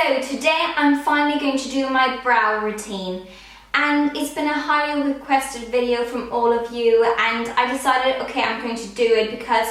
So today I'm finally going to do my brow routine, and it's been a highly requested video from all of you, and I decided, okay, I'm going to do it because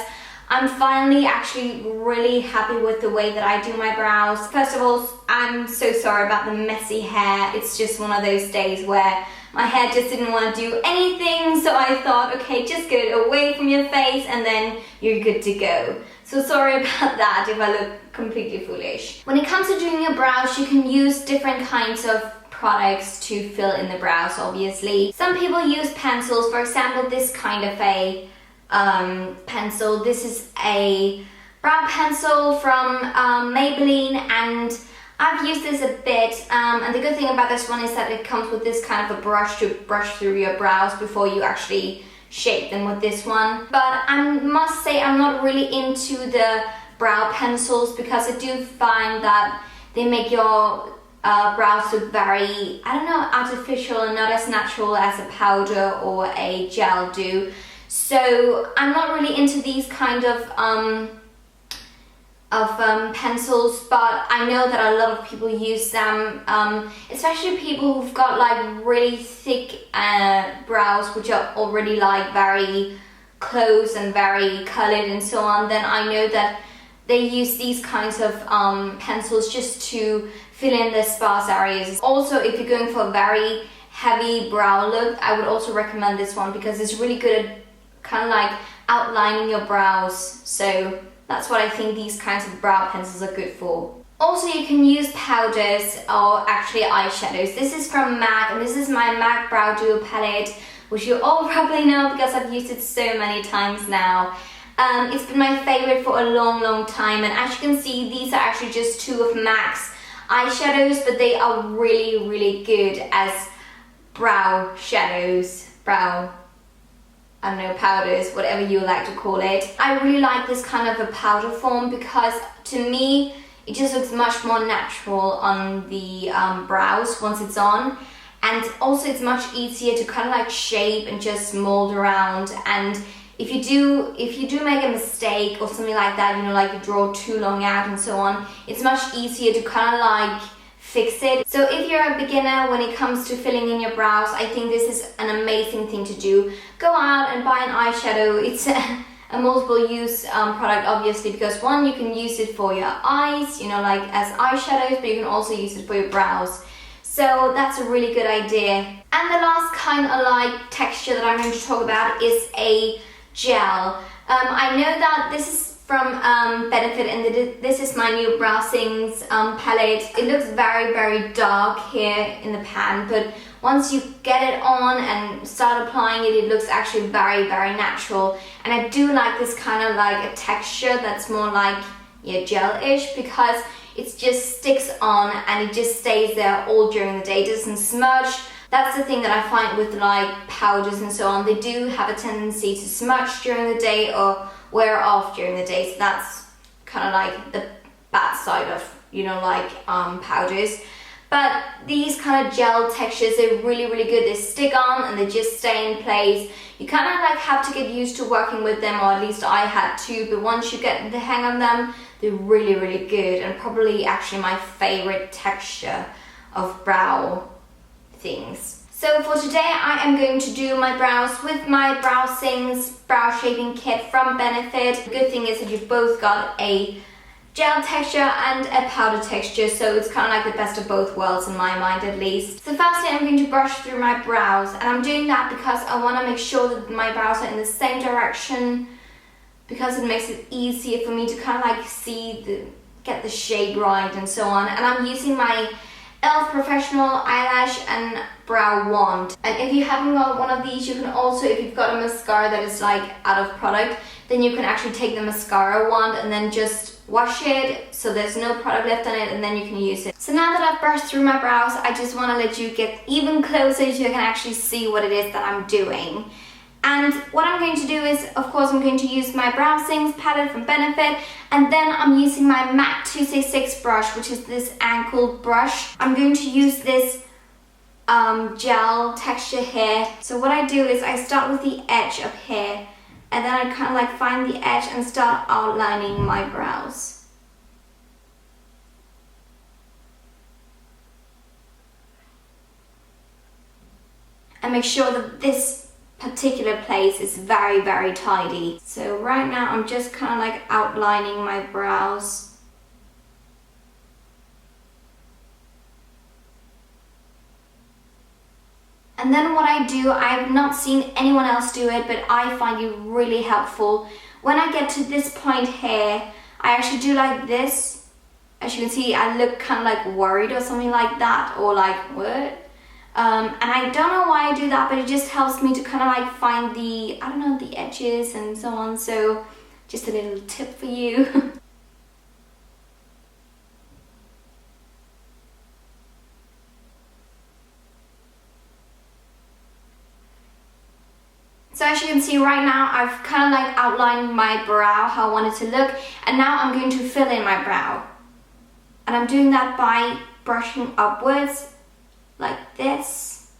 I'm finally actually really happy with the way that I do my brows. First of all, I'm so sorry about the messy hair. It's just one of those days where my hair just didn't want to do anything, so I thought, okay, just get it away from your face and then you're good to go. So sorry about that if I look completely foolish. When it comes to doing your brows, you can use different kinds of products to fill in the brows, obviously. Some people use pencils, for example, this kind of a pencil. This is a brow pencil from Maybelline, and I've used this a bit, and the good thing about this one is that it comes with this kind of a brush to brush through your brows before you actually shape them with this one. But I must say I'm not really into the brow pencils because I do find that they make your brows look very, I don't know, artificial and not as natural as a powder or a gel do. So I'm not really into these kind of pencils, but I know that a lot of people use them, especially people who've got like really thick brows which are already like very close and very colored and so on. Then I know that they use these kinds of pencils just to fill in the sparse areas. Also, if you're going for a very heavy brow look, I would also recommend this one because it's really good at kind of like outlining your brows. So that's what I think these kinds of brow pencils are good for. Also, you can use powders or actually eyeshadows. This is from MAC, and this is my MAC Brow Duo palette, which you all probably know because I've used it so many times now. It's been my favorite for a long time, and as you can see, these are actually just two of MAC's eyeshadows, but they are really good as brow shadows, I don't know, powders, whatever you like to call it. I really like this kind of a powder form because to me it just looks much more natural on the brows once it's on, and also it's much easier to kind of like shape and just mold around. And if you do make a mistake or something like that, you know, like you draw too long out and so on, it's much easier to kind of like fix it. So if you're a beginner when it comes to filling in your brows, I think this is an amazing thing to do. Go out and buy an eyeshadow. It's a multiple use product, obviously, because one, you can use it for your eyes, you know, like as eyeshadows, but you can also use it for your brows. So that's a really good idea. And the last kind of like texture that I'm going to talk about is a gel. I know that this is from Benefit, and this is my new Browsings palette. It looks very dark here in the pan, but once you get it on and start applying it, it looks actually very natural. And I do like this kind of like a texture that's more like, yeah, gel-ish, because it just sticks on and it just stays there all during the day. It doesn't smudge. That's the thing that I find with like powders and so on. They do have a tendency to smudge during the day or wear off during the day. So that's kind of like the bad side of, you know, like powders. But these kind of gel textures, they're really good. They stick on and they just stay in place. You kind of like have to get used to working with them, or at least I had to. But once you get the hang of them, they're really good, and probably actually my favorite texture of brow things. So for today, I am going to do my brows with my Browsings brow shaping kit from Benefit. The good thing is that you've both got a gel texture and a powder texture, so it's kind of like the best of both worlds in my mind, at least. So firstly, I'm going to brush through my brows, and I'm doing that because I want to make sure that my brows are in the same direction, because it makes it easier for me to kind of like get the shape right and so on. And I'm using my e.l.f. Professional Eyelash and Brow Wand. And if you haven't got one of these, you can also, if you've got a mascara that is like out of product, then you can actually take the mascara wand and then just wash it so there's no product left on it, and then you can use it. So now that I've brushed through my brows, I just want to let you get even closer so you can actually see what it is that I'm doing. And what I'm going to do is, of course, I'm going to use my Browsings palette from Benefit, and then I'm using my MAC 266 brush, which is this ankle brush. I'm going to use this gel texture here. So what I do is I start with the edge up here, and then I kind of like find the edge and start outlining my brows. and make sure that this particular place is very, very tidy. So right now I'm just kind of like outlining my brows. And then what I do, I have not seen anyone else do it, but I find it really helpful. When I get to this point here, I actually do like this. As you can see, I look kind of like worried or something like that, or like, what? And I don't know why I do that, but it just helps me to kind of like find the, I don't know, the edges and so on. So just a little tip for you. So as you can see right now, I've kind of like outlined my brow, how I want it to look, and now I'm going to fill in my brow. And I'm doing that by brushing upwards, like this.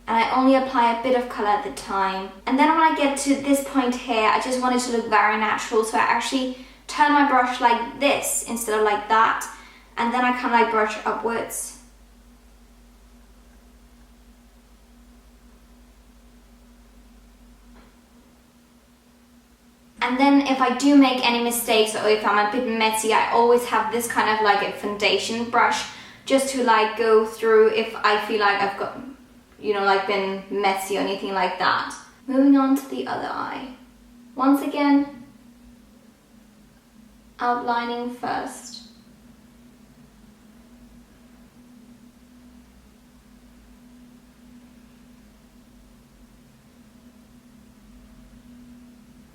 And I only apply a bit of colour at the time. And then when I get to this point here, I just want it to look very natural, so I actually turn my brush like this instead of like that. And then I kind of like brush upwards. And then if I do make any mistakes or if I'm a bit messy, I always have this kind of like a foundation brush just to like go through if I feel like I've got, you know, like been messy or anything like that. Moving on to the other eye. Once again, outlining first.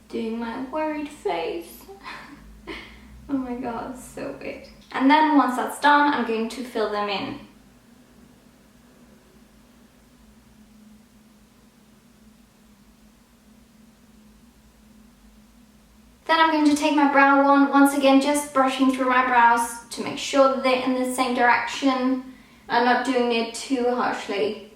Doing my worried face. Oh my god, so weird. And then once that's done, I'm going to fill them in. Then I'm going to take my brow wand, once again just brushing through my brows to make sure that they're in the same direction and not doing it too harshly.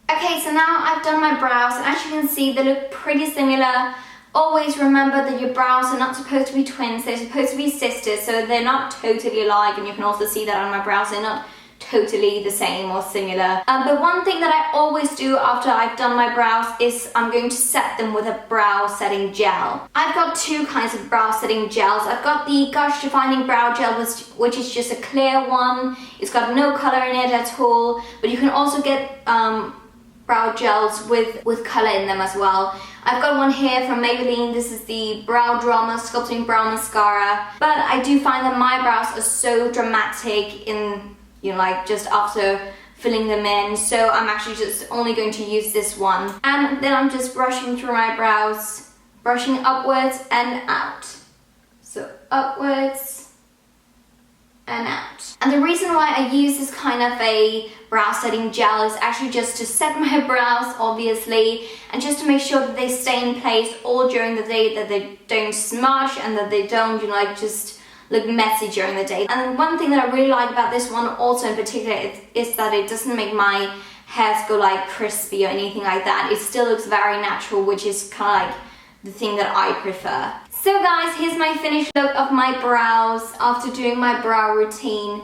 Okay, so now I've done my brows, and as you can see, they look pretty similar. Always remember that your brows are not supposed to be twins, they're supposed to be sisters, so they're not totally alike, and you can also see that on my brows, they're not totally the same or similar. But one thing that I always do after I've done my brows is I'm going to set them with a brow setting gel. I've got two kinds of brow setting gels. I've got the Gush Defining Brow Gel, which is just a clear one. It's got no color in it at all, but you can also get brow gels with color in them as well. I've got one here from Maybelline. This is the Brow Drama Sculpting Brow Mascara, but I do find that my brows are so dramatic in, you know, like just after filling them in, so I'm actually just only going to use this one. And then I'm just brushing through my brows, brushing upwards and out. So upwards and out. And the reason why I use this kind of a brow setting gel is actually just to set my brows, obviously, and just to make sure that they stay in place all during the day, that they don't smudge and that they don't, you know, like just look messy during the day. And one thing that I really like about this one also in particular is that it doesn't make my hairs go like crispy or anything like that. It still looks very natural, which is kind of like the thing that I prefer. So guys, here's my finished look of my brows after doing my brow routine.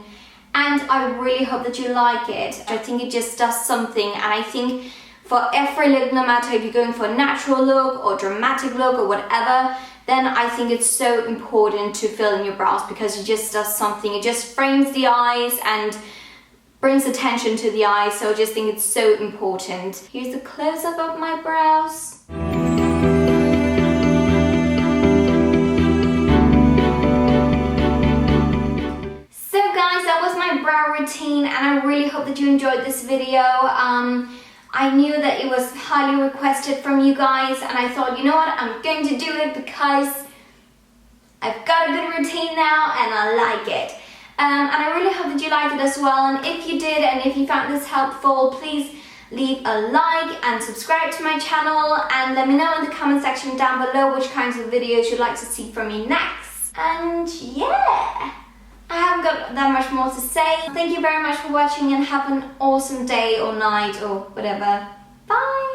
And I really hope that you like it. I think it just does something, and I think for every look, no matter if you're going for a natural look or dramatic look or whatever, then I think it's so important to fill in your brows because it just does something. It just frames the eyes and brings attention to the eyes, so I just think it's so important. Here's a close-up of my brows. Brow routine, and I really hope that you enjoyed this video. I knew that it was highly requested from you guys, and I thought, you know what, I'm going to do it because I've got a good routine now and I like it. And I really hope that you liked it as well, and if you did and if you found this helpful, please leave a like and subscribe to my channel, and let me know in the comment section down below which kinds of videos you'd like to see from me next. And yeah, I haven't got that much more to say. Thank you very much for watching and have an awesome day or night or whatever. Bye!